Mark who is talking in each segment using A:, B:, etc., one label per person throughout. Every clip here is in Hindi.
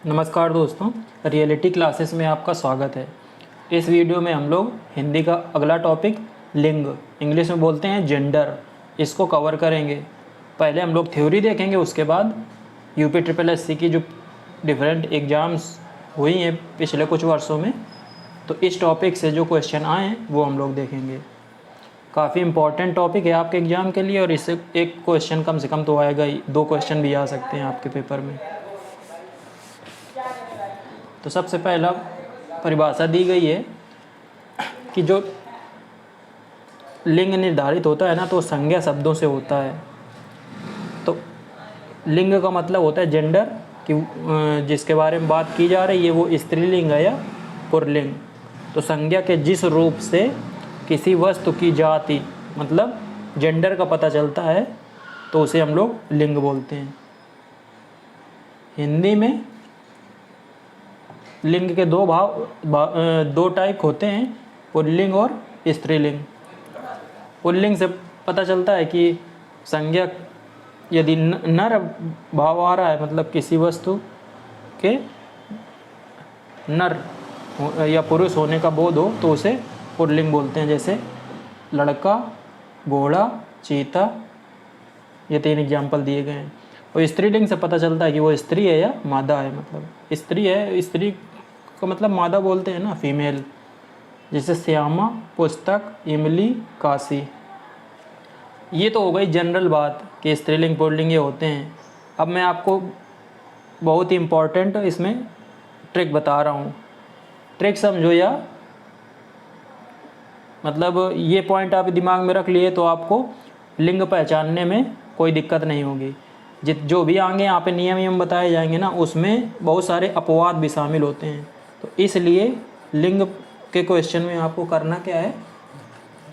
A: नमस्कार दोस्तों, रियलिटी क्लासेस में आपका स्वागत है। इस वीडियो में हम लोग हिंदी का अगला टॉपिक लिंग, इंग्लिश में बोलते हैं जेंडर, इसको कवर करेंगे। पहले हम लोग थ्योरी देखेंगे, उसके बाद UPSSC की जो डिफरेंट एग्ज़ाम्स हुई हैं पिछले कुछ वर्षों में, तो इस टॉपिक से जो क्वेश्चन आए हैं वो हम लोग देखेंगे। काफ़ी इम्पॉर्टेंट टॉपिक है आपके एग्ज़ाम के लिए और इससे एक क्वेश्चन कम से कम तो आएगा ही, 2 क्वेश्चन भी आ सकते हैं आपके पेपर में। तो सबसे पहला परिभाषा दी गई है कि जो लिंग निर्धारित होता है ना, तो संज्ञा शब्दों से होता है। तो लिंग का मतलब होता है जेंडर, कि जिसके बारे में बात की जा रही है वो स्त्रीलिंग है या पुल्लिंग। तो संज्ञा के जिस रूप से किसी वस्तु की जाति मतलब जेंडर का पता चलता है तो उसे हम लोग लिंग बोलते हैं। हिंदी में लिंग के दो टाइप होते हैं, पुल्लिंग और स्त्रीलिंग। पुल्लिंग से पता चलता है कि संज्ञा यदि नर भाव आ रहा है, मतलब किसी वस्तु के नर या पुरुष होने का बोध हो, तो उसे पुल्लिंग बोलते हैं। जैसे लड़का, घोड़ा, चीता, ये 3 एग्जाम्पल दिए गए हैं। और स्त्रीलिंग से पता चलता है कि वो स्त्री है या मादा है, मतलब स्त्री है, स्त्री का मतलब मादा बोलते हैं ना, फीमेल। जैसे श्यामा, पुस्तक, इमली, काशी। ये तो हो गई जनरल बात कि स्त्रीलिंग पुल्लिंग ये होते हैं। अब मैं आपको बहुत ही इम्पोर्टेंट इसमें ट्रिक बता रहा हूँ। ट्रिक समझो, या मतलब ये पॉइंट आप दिमाग में रख लिए तो आपको लिंग पहचानने में कोई दिक्कत नहीं होगी। जो भी आगे यहाँ पे नियम बताए जाएंगे ना, उसमें बहुत सारे अपवाद भी शामिल होते हैं। तो इसलिए लिंग के क्वेश्चन में आपको करना क्या है,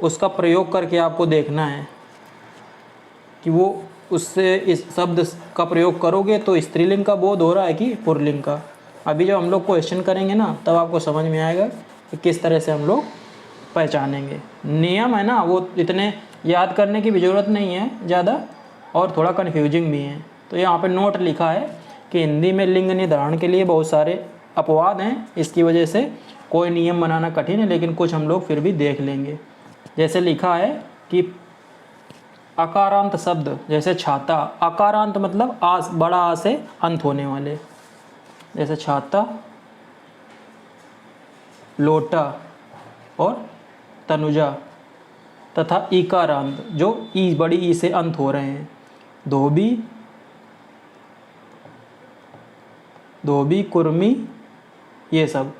A: उसका प्रयोग करके आपको देखना है कि वो उससे इस शब्द का प्रयोग करोगे तो स्त्रीलिंग का बोध हो रहा है कि पुल्लिंग का। अभी जब हम लोग क्वेश्चन करेंगे ना, तब आपको समझ में आएगा कि किस तरह से हम लोग पहचानेंगे। नियम है ना, वो इतने याद करने की भी ज़रूरत नहीं है ज़्यादा, और थोड़ा कन्फ्यूजिंग भी है। तो यहाँ पे नोट लिखा है कि हिंदी में लिंग निर्धारण के लिए बहुत सारे अपवाद हैं, इसकी वजह से कोई नियम बनाना कठिन है, लेकिन कुछ हम लोग फिर भी देख लेंगे। जैसे लिखा है कि अकारांत शब्द, जैसे छाता, अकारांत मतलब आस, बड़ा आ से अंत होने वाले, जैसे छाता, लोटा और तनुजा, तथा इकारांत जो ई, बड़ी ई से अंत हो रहे हैं, धोबी, धोबी, कुर्मी, ये सब।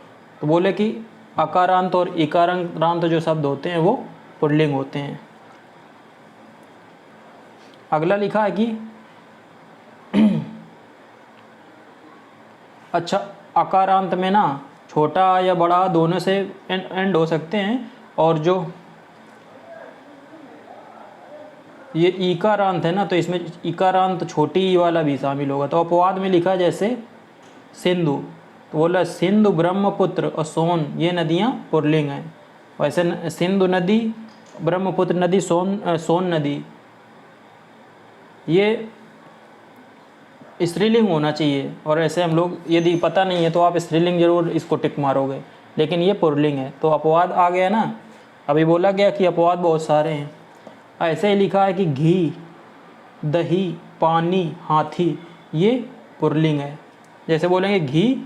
A: तो बोले कि अकारांत और इकारांत जो शब्द होते हैं वो पुल्लिंग होते हैं। अगला लिखा है कि अच्छा, अकारांत में ना छोटा या बड़ा दोनों से एंड हो सकते हैं, और जो ये इकारांत है ना, तो इसमें इकारांत छोटी ई वाला भी शामिल होगा। तो अपवाद में लिखा जैसे सिंधु, तो बोला सिंधु, ब्रह्मपुत्र और सोन, ये नदियाँ पुल्लिंग हैं। वैसे सिंधु नदी, ब्रह्मपुत्र नदी, सोन नदी, ये स्त्रीलिंग होना चाहिए। और ऐसे हम लोग, यदि पता नहीं है तो आप स्त्रीलिंग जरूर इसको टिक मारोगे, लेकिन ये पुल्लिंग है। तो अपवाद आ गया ना, अभी बोला गया कि अपवाद बहुत सारे हैं। ऐसे ही लिखा है कि घी, दही, पानी, हाथी, ये पुल्लिंग है। जैसे बोलेंगे घी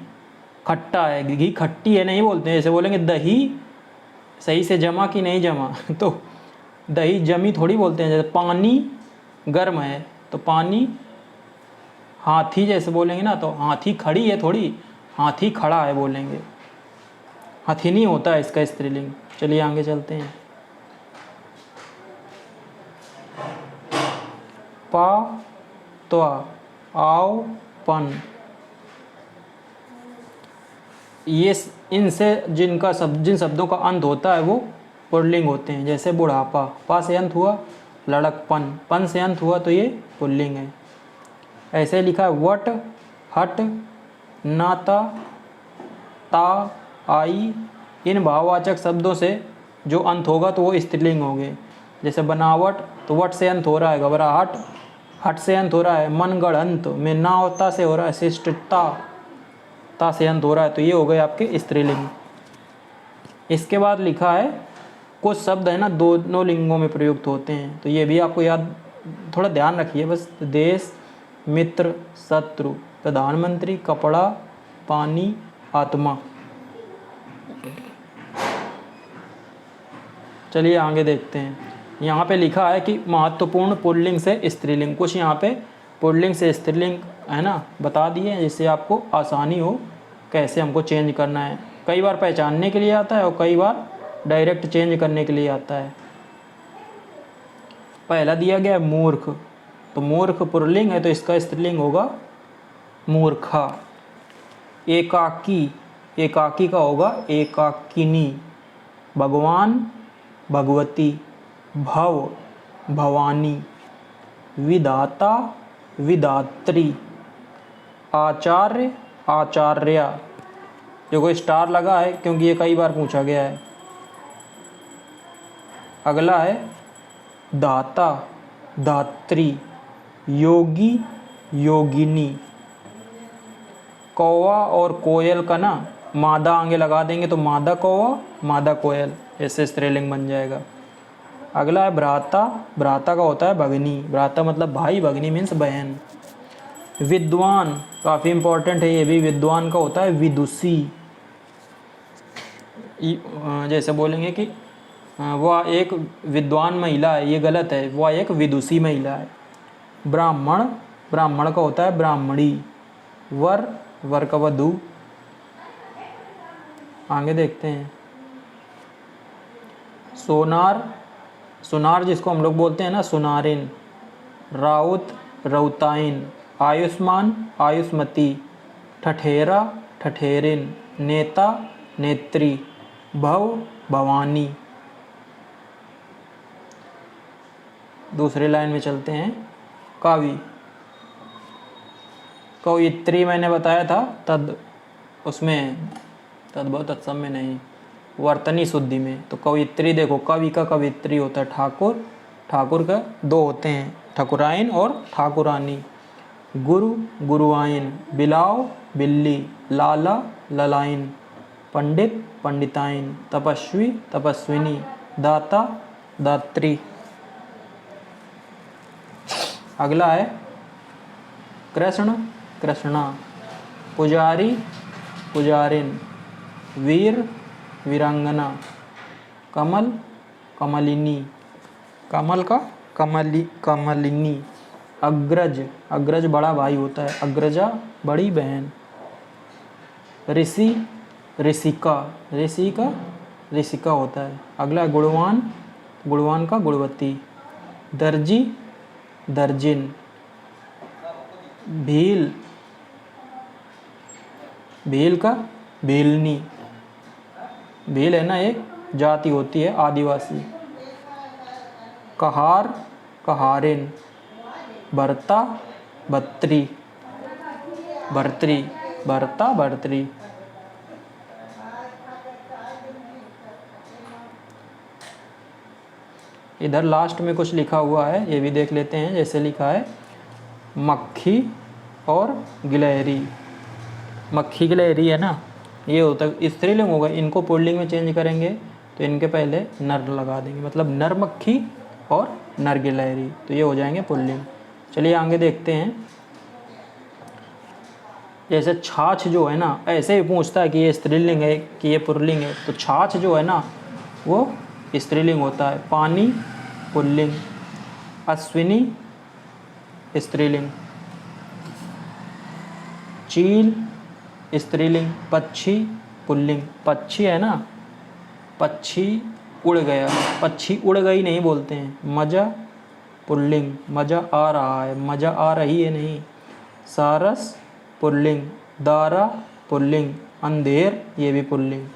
A: खट्टा है, घी खट्टी है नहीं बोलते हैं। जैसे बोलेंगे दही सही से जमा कि नहीं जमा तो दही जमी थोड़ी बोलते हैं। जैसे पानी गर्म है तो पानी, हाथी जैसे बोलेंगे ना तो हाथी खड़ी है थोड़ी, हाथी खड़ा है बोलेंगे। हथिनी होता है इसका स्त्रीलिंग। चलिए आगे चलते हैं। पा, त्वा, आओ, पन, ये इनसे जिन शब्दों का अंत होता है वो पुल्लिंग होते हैं। जैसे बुढ़ापा, पा से अंत हुआ, लड़कपन, पन से अंत हुआ, तो ये पुल्लिंग है। ऐसे लिखा है वट, हट, नाता, ता, आई, इन भाववाचक शब्दों से जो अंत होगा तो वो स्त्रीलिंग हो गए। जैसे बनावट, तो वट से अंत हो रहा है घबराहट, हट से अंत हो रहा है मनगढ़ंत, में नावता से हो रहा है शिष्टता, ता से अंत हो रहा है, तो ये हो गए आपके स्त्रीलिंग। इसके बाद लिखा है कुछ शब्द है ना दोनों लिंगों में प्रयुक्त होते हैं, तो ये भी आपको याद, थोड़ा ध्यान रखिए बस। देश, मित्र, शत्रु, प्रधानमंत्री, कपड़ा, पानी, आत्मा। चलिए आगे देखते हैं। यहाँ पे लिखा है कि महत्वपूर्ण पुल्लिंग से स्त्रीलिंग, कुछ यहाँ पे पुल्लिंग से स्त्रीलिंग है ना बता दिए हैं, जिससे आपको आसानी हो कैसे हमको चेंज करना है। कई बार पहचानने के लिए आता है और कई बार डायरेक्ट चेंज करने के लिए आता है। पहला दिया गया है मूर्ख, तो मूर्ख पुल्लिंग है तो इसका स्त्रीलिंग होगा मूर्खा। एकाकी, एकाकी का होगा एकाकिनी। भगवान, भगवती। भव, भवानी। विधाता, विधात्री। आचार्य, आचार्या। जो कोई स्टार लगा है क्योंकि ये कई बार पूछा गया है। अगला है दाता, दात्री। योगी, योगिनी। कौवा और कोयल का ना मादा आगे लगा देंगे तो मादा कौवा, मादा कोयल, ऐसे स्त्रीलिंग बन जाएगा। अगला है भ्राता, भ्राता का होता है भगनी। भ्राता मतलब भाई, भगनी मीन्स बहन। विद्वान, काफ़ी इंपॉर्टेंट है ये भी, विद्वान का होता है विदुषी। जैसे बोलेंगे कि वह एक विद्वान महिला है, ये गलत है, वह एक विदुषी महिला है। ब्राह्मण, ब्राह्मण का होता है ब्राह्मणी। वर, वर का वधू। आगे देखते हैं। सोनार, सुनार जिसको हम लोग बोलते हैं ना सुनारिन। राउत, रौताइन। आयुष्मान, आयुष्मती। ठठेरा, ठठेरिन। नेता, नेत्री। भव, भवानी। दूसरी लाइन में चलते हैं। कवि, कवयित्री मैंने बताया था तद, उसमें तद्भव तत्सम में नहीं, वर्तनी शुद्धि में। तो कवयित्री देखो, कवि का कवयित्री होता है ठाकुर, ठाकुर का दो होते हैं ठाकुराइन और ठाकुरानी। गुरु, गुरुआइन। बिलाव, बिल्ली। लाला, ललाइन। पंडित, पंडिताइन। तपस्वी, तपस्विनी। दाता, दात्री। अगला है कृष्ण, कृष्णा। पुजारी, पुजारिन। वीर, वीरांगना। कमल, कमलिनी। कमल का कमलिनी। अग्रज, अग्रज बड़ा भाई होता है। अग्रजा, बड़ी बहन। ऋषि, ऋषिका। ऋषि का ऋषिका होता है। अगला गुणवान, गुणवान का गुणवती। दर्जी, दर्जिन। भील, भील का भीलनी। भील है ना एक जाति होती है आदिवासी। कहार, कहारिन। भरता, भत्री। भर्तरी, भरता, भर्तरी। इधर लास्ट में कुछ लिखा हुआ है, ये भी देख लेते हैं। जैसे लिखा है मक्खी और गिलहरी। मक्खी गिलहरी है ना, ये होता है स्त्रीलिंग होगा। इनको पुल्लिंग में चेंज करेंगे तो इनके पहले नर लगा देंगे, मतलब नर मक्खी और नर गिलहरी, तो ये हो जाएंगे पुल्लिंग। चलिए आगे देखते हैं। जैसे छाछ जो है ना, ऐसे ही पूछता है कि ये स्त्रीलिंग है कि ये पुल्लिंग है, तो छाछ जो है ना वो स्त्रीलिंग होता है। पानी, पुल्लिंग। अश्विनी, स्त्रीलिंग। चील, स्त्रीलिंग। पक्षी, पुल्लिंग। पक्षी है ना, पक्षी उड़ गया, पक्षी उड़ गई नहीं बोलते हैं। मजा, पुल्लिंग। मजा आ रहा है, मजा आ रही है नहीं। सारस, पुल्लिंग। दारा, पुल्लिंग। अंधेर, ये भी पुल्लिंग।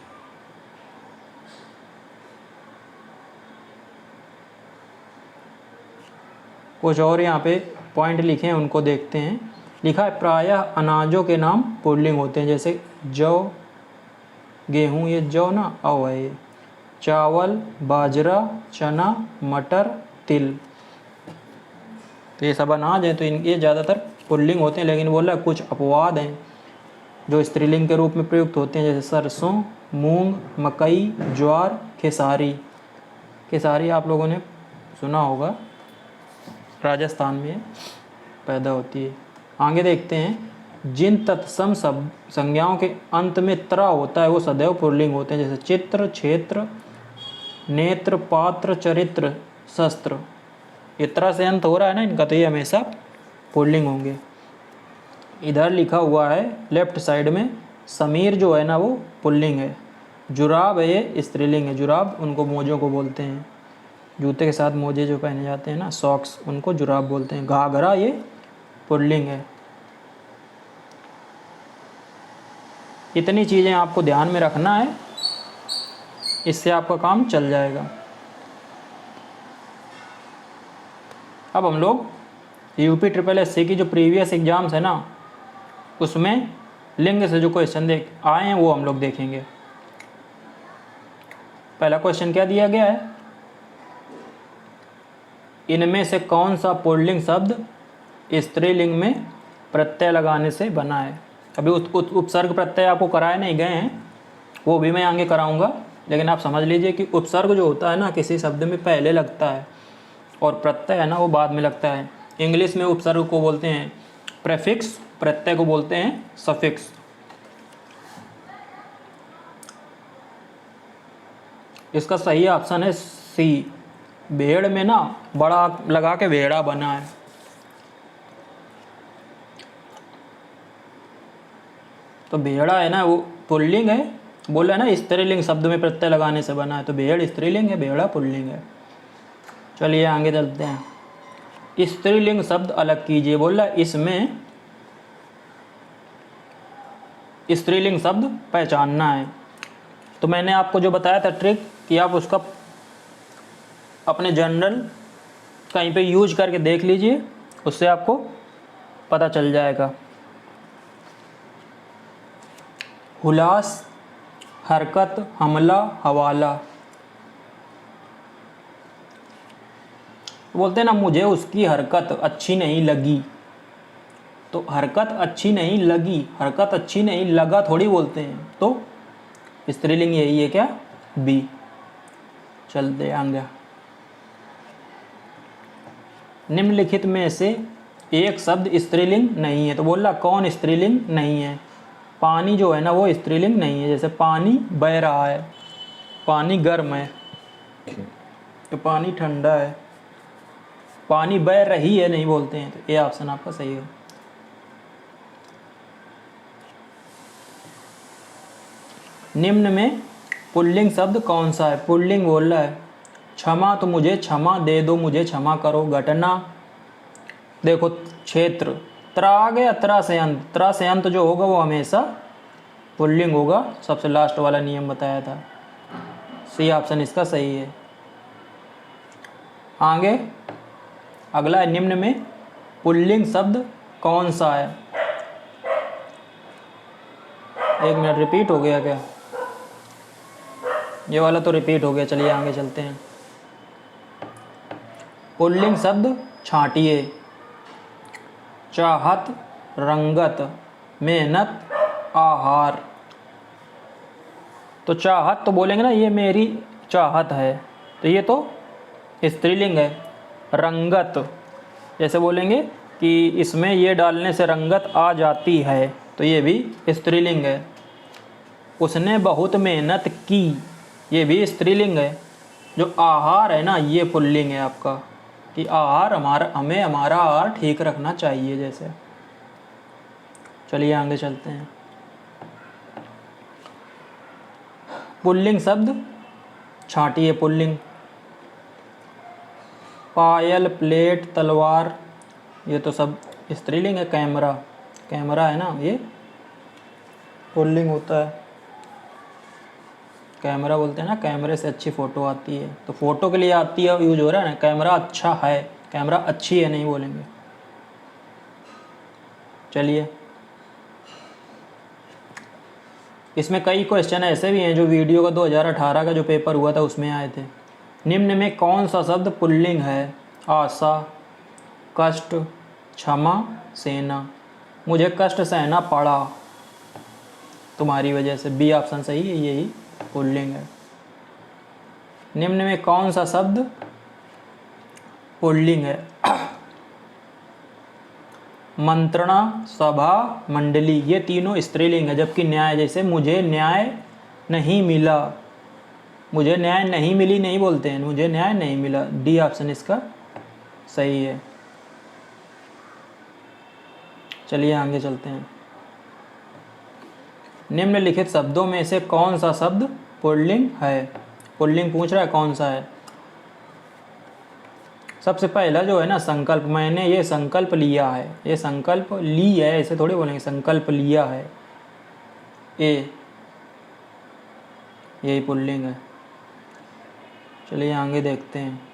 A: कुछ और यहाँ पे पॉइंट लिखे हैं, उनको देखते हैं। लिखा है प्रायः अनाजों के नाम पुल्लिंग होते हैं, जैसे जौ, गेहूँ, ये जौ ना अव है ये। चावल, बाजरा, चना, मटर, तिल, तो ये सब अनाज हैं, तो ये ज़्यादातर पुल्लिंग होते हैं। लेकिन बोला कुछ अपवाद हैं, जो स्त्रीलिंग के रूप में प्रयुक्त होते हैं, जैसे सरसों, मूंग, मकई, ज्वार, खेसारी। खेसारी आप लोगों ने सुना होगा, राजस्थान में पैदा होती है। आगे देखते हैं, जिन तत्सम सब संज्ञाओं के अंत में त्र होता है वो सदैव पुल्लिंग होते हैं, जैसे चित्र, क्षेत्र, नेत्र, पात्र, चरित्र, शस्त्र। ये त्र से अंत हो रहा है ना इनका, तो ये हमेशा पुल्लिंग होंगे। इधर लिखा हुआ है लेफ्ट साइड में, समीर जो है ना वो पुल्लिंग है, जुराब है ये स्त्रीलिंग है। जुराब उनको मोजों को बोलते हैं, जूते के साथ मोजे जो पहने जाते हैं ना, सॉक्स, उनको जुराब बोलते हैं। घाघरा ये पुल्लिंग है। इतनी चीज़ें आपको ध्यान में रखना है, इससे आपका काम चल जाएगा। अब हम लोग यूपी SSS की जो प्रीवियस एग्ज़ाम्स है ना, उसमें लिंग से जो क्वेश्चन आए हैं वो हम लोग देखेंगे। पहला क्वेश्चन क्या दिया गया है, इनमें से कौन सा पुल्लिंग शब्द स्त्रीलिंग में प्रत्यय लगाने से बना है। अभी उपसर्ग प्रत्यय आपको कराए नहीं गए हैं, वो भी मैं आगे कराऊंगा, लेकिन आप समझ लीजिए कि उपसर्ग जो होता है ना किसी शब्द में पहले लगता है, और प्रत्यय है ना वो बाद में लगता है। इंग्लिश में उपसर्ग को बोलते हैं प्रेफिक्स, प्रत्यय को बोलते हैं सफिक्स। इसका सही ऑप्शन है सी। भेड़ में ना बड़ा लगा के भेड़ा बना है। तो भेड़ा है ना वो पुल्लिंग है, बोला है ना स्त्रीलिंग शब्द में प्रत्यय लगाने से बना है, तो भेड़ स्त्रीलिंग है, भेड़ा पुल्लिंग है। चलिए आगे चलते हैं। स्त्रीलिंग शब्द अलग कीजिए, बोला इसमें स्त्रीलिंग शब्द पहचानना है। तो मैंने आपको जो बताया था ट्रिक कि आप उसका अपने जनरल कहीं पे यूज करके देख लीजिए, उससे आपको पता चल जाएगा। हुलास, हरकत, हमला, हवाला। बोलते हैं ना मुझे उसकी हरकत अच्छी नहीं लगी, तो हरकत अच्छी नहीं लगी, हरकत अच्छी नहीं लगा थोड़ी बोलते हैं, तो स्त्रीलिंग यही है क्या, बी। चलते आगे। निम्नलिखित में से एक शब्द स्त्रीलिंग नहीं है, तो बोल रहा कौन स्त्रीलिंग नहीं है। पानी जो है ना वो स्त्रीलिंग नहीं है, जैसे पानी बह रहा है, पानी गर्म है तो पानी ठंडा है। पानी बह रही है नहीं बोलते हैं, तो ये ऑप्शन आपका सही है। निम्न में पुल्लिंग शब्द कौन सा है। पुल्लिंग बोल रहा है क्षमा, तो मुझे क्षमा दे दो, मुझे क्षमा करो। घटना, देखो क्षेत्र, त्रा आ गया, त्रा से अंत, त्रा से अंत जो होगा वो हमेशा पुल्लिंग होगा। सबसे लास्ट वाला नियम बताया था, सी ऑप्शन इसका सही है। आगे अगला है, निम्न में पुल्लिंग शब्द कौन सा है। एक मिनट, रिपीट हो गया क्या, ये वाला तो रिपीट हो गया। चलिए आगे चलते हैं। पुल्लिंग शब्द छांटिए। चाहत, रंगत, मेहनत, आहार। तो चाहत तो बोलेंगे ना ये मेरी चाहत है, तो ये तो स्त्रीलिंग है। रंगत जैसे बोलेंगे कि इसमें ये डालने से रंगत आ जाती है, तो ये भी स्त्रीलिंग है। उसने बहुत मेहनत की, ये भी स्त्रीलिंग है। जो आहार है ना ये पुल्लिंग है आपका, कि आहार हमें हमारा आहार ठीक रखना चाहिए जैसे। चलिए आगे चलते हैं। पुल्लिंग शब्द छांटिए। पुल्लिंग पायल, प्लेट, तलवार, ये तो सब स्त्रीलिंग है। कैमरा, कैमरा है ना ये पुल्लिंग होता है। कैमरा बोलते हैं ना, कैमरे से अच्छी फ़ोटो आती है, तो फ़ोटो के लिए आती है, यूज हो रहा है ना। कैमरा अच्छा है, कैमरा अच्छी है नहीं बोलेंगे। चलिए, इसमें कई क्वेश्चन ऐसे भी हैं जो वीडियो का 2018 का जो पेपर हुआ था उसमें आए थे। निम्न में कौन सा शब्द पुल्लिंग है। आशा, कष्ट, क्षमा, सेना। मुझे कष्ट सहना पड़ा, तुम्हारी वजह से। बी ऑप्शन सही है, यही पुल्लिंग है। निम्न में कौन सा शब्द पुल्लिंग है? मंत्रणा, सभा, मंडली, ये तीनों स्त्रीलिंग है, जबकि न्याय, जैसे मुझे न्याय नहीं मिला, मुझे न्याय नहीं मिली नहीं बोलते हैं, मुझे न्याय नहीं मिला। डी ऑप्शन इसका सही है। चलिए आगे चलते हैं। निम्नलिखित शब्दों में से कौन सा शब्द पुल्लिंग है? पुल्लिंग पूछ रहा है कौन सा है। सबसे पहला जो है ना संकल्प, मैंने ये संकल्प लिया है, ये संकल्प ली है, ऐसे थोड़ी बोलेंगे, संकल्प लिया है, यही पुल्लिंग है। चलिए आगे देखते हैं।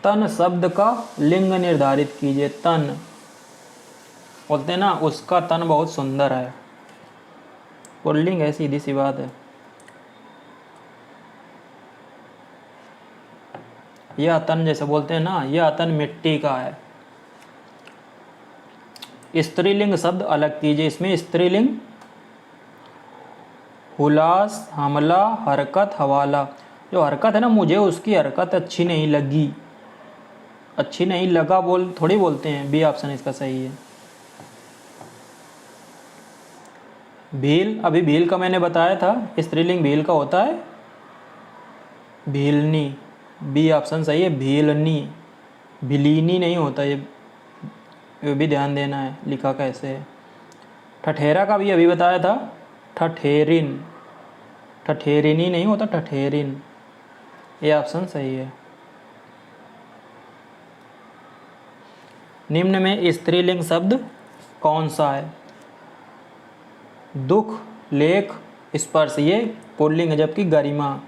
A: तन शब्द का लिंग निर्धारित कीजिए। तन बोलते हैं ना, उसका तन बहुत सुंदर है, पुल्लिंग है, सीधी सी बात है। यह तन, जैसे बोलते हैं ना, यह तन मिट्टी का है। स्त्रीलिंग शब्द अलग कीजिए। इसमें स्त्रीलिंग हुलास, हमला, हरकत, हवाला। जो हरकत है ना, मुझे उसकी हरकत अच्छी नहीं लगी, अच्छी नहीं लगा बोल थोड़ी बोलते हैं। बी ऑप्शन इसका सही है। भील, अभी भील का मैंने बताया था, स्त्रीलिंग भील का होता है भीलनी। बी ऑप्शन सही है, भीलनी, भिलीनी नहीं होता, ये भी ध्यान देना है लिखा कैसे है। ठठेरा का भी अभी बताया था, ठठेरिन, ठठेरिनी नहीं होता, ठठेरिन, ये ऑप्शन सही है। निम्न में स्त्रीलिंग शब्द कौन सा है? दुख, लेख, स्पर्श, ये पुल्लिंग है, जबकि गरिमा,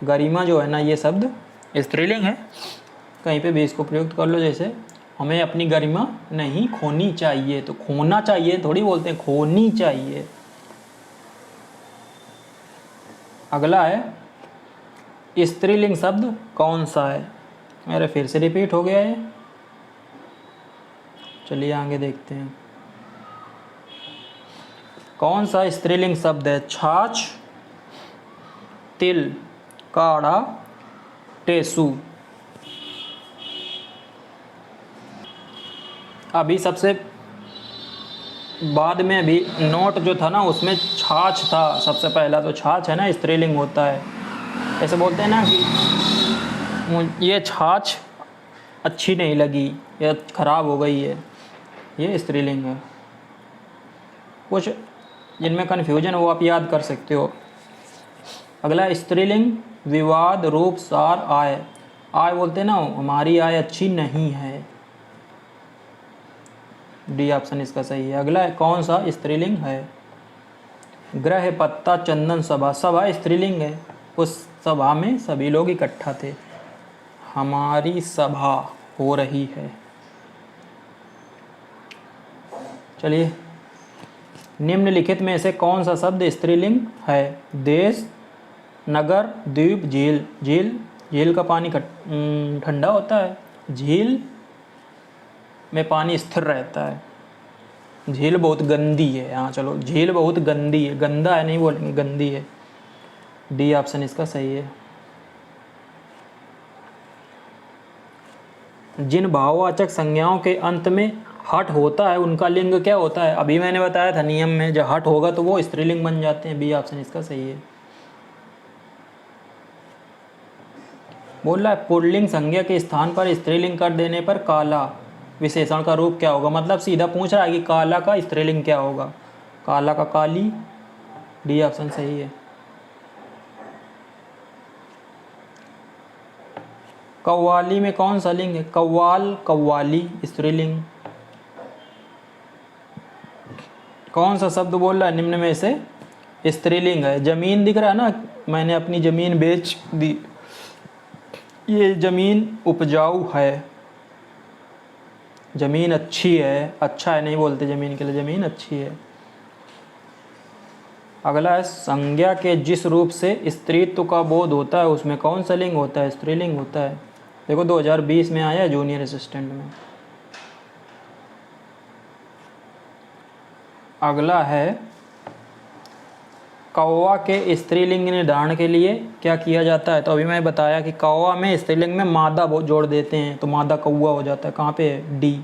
A: गरिमा जो है ना, ये शब्द स्त्रीलिंग है। कहीं पे भी इसको प्रयुक्त कर लो, जैसे हमें अपनी गरिमा नहीं खोनी चाहिए, तो खोना चाहिए थोड़ी बोलते हैं, खोनी चाहिए। अगला है स्त्रीलिंग शब्द कौन सा है? मेरे फिर से रिपीट हो गया है। चलिए आगे देखते हैं। कौन सा स्त्रीलिंग शब्द है? छाछ, तिल, काढ़ा, टेसू। अभी सबसे बाद में भी नोट जो था ना, उसमें छाछ था सबसे पहला, तो छाछ है ना, स्त्रीलिंग होता है। ऐसे बोलते हैं ना कि ये छाछ अच्छी नहीं लगी, ये खराब हो गई है, ये स्त्रीलिंग है। कुछ जिनमें कन्फ्यूजन वो आप याद कर सकते हो। अगला स्त्रीलिंग विवाद, रूप, सार, आय। आय बोलते हैं ना, हमारी आय अच्छी नहीं है। डी ऑप्शन इसका सही है। अगला है कौन सा स्त्रीलिंग है? ग्रह, पत्ता, चंदन, सभा। सभा स्त्रीलिंग है, उस सभा में सभी लोग इकट्ठा थे, हमारी सभा हो रही है। चलिए, निम्नलिखित में से कौन सा शब्द स्त्रीलिंग है? देश, नगर, द्वीप, झील। झील, झील का पानी ठंडा होता है, झील में पानी स्थिर रहता है। झील बहुत गंदी है, हाँ चलो, झील बहुत गंदी है, गंदा है नहीं बोलेंगे, गंदी है। डी ऑप्शन इसका सही है। जिन भाववाचक संज्ञाओं के अंत में हट होता है उनका लिंग क्या होता है? अभी मैंने बताया था नियम में, जब हट होगा तो वो स्त्रीलिंग बन जाते हैं। बी ऑप्शन इसका सही है। बोल रहा है पुल्लिंग संज्ञा के स्थान पर स्त्रीलिंग कर देने पर काला विशेषण का रूप क्या होगा? मतलब सीधा पूछ रहा है कि काला का स्त्रीलिंग क्या होगा? काला का काली। डी ऑप्शन सही है। कव्वाली में कौन सा लिंग है? कव्वाल, कव्वाली, स्त्रीलिंग। कौन सा शब्द बोल रहा है निम्न में से स्त्रीलिंग है? जमीन दिख रहा है ना, मैंने अपनी जमीन बेच दी, ये जमीन उपजाऊ है, जमीन अच्छी है, अच्छा है नहीं बोलते जमीन के लिए, जमीन अच्छी है। अगला है संज्ञा के जिस रूप से स्त्रीत्व का बोध होता है उसमें कौन सा लिंग होता है? स्त्रीलिंग होता है। देखो 2020 में आया जूनियर असिस्टेंट में। अगला है कौवा के स्त्रीलिंग निर्धारण के लिए क्या किया जाता है। तो अभी मैं बताया कि कौवा में स्त्रीलिंग में मादा जोड़ देते हैं तो मादा कौवा हो जाता है। कहाँ पे है? डी।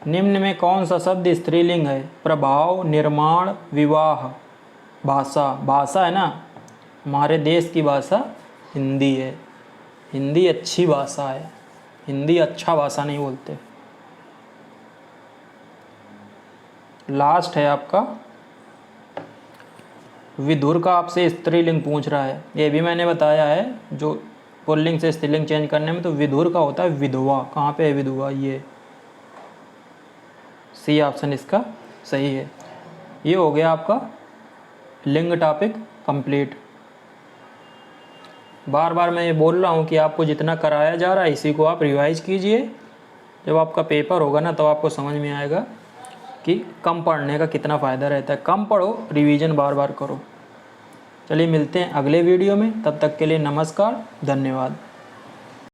A: निम्न में कौन सा शब्द स्त्रीलिंग है? प्रभाव, निर्माण, विवाह। भाषा। भाषा है ना, हमारे देश की भाषा हिंदी है। हिंदी अच्छी भाषा है, हिंदी अच्छा भाषा नहीं बोलते। लास्ट है आपका विधुर का, आपसे स्त्रीलिंग पूछ रहा है। ये भी मैंने बताया है, जो पुल्लिंग से स्त्रीलिंग चेंज करने में तो विधुर का होता है विधवा। कहाँ पे है विधवा? ये सी ऑप्शन इसका सही है। ये हो गया आपका लिंग टॉपिक कंप्लीट। बार बार मैं ये बोल रहा हूँ कि आपको जितना कराया जा रहा है इसी को आप रिवाइज कीजिए। जब आपका पेपर होगा ना तो आपको समझ में आएगा कि कम पढ़ने का कितना फ़ायदा रहता है। कम पढ़ो, रिवीजन बार बार करो। चलिए मिलते हैं अगले वीडियो में, तब तक के लिए नमस्कार, धन्यवाद।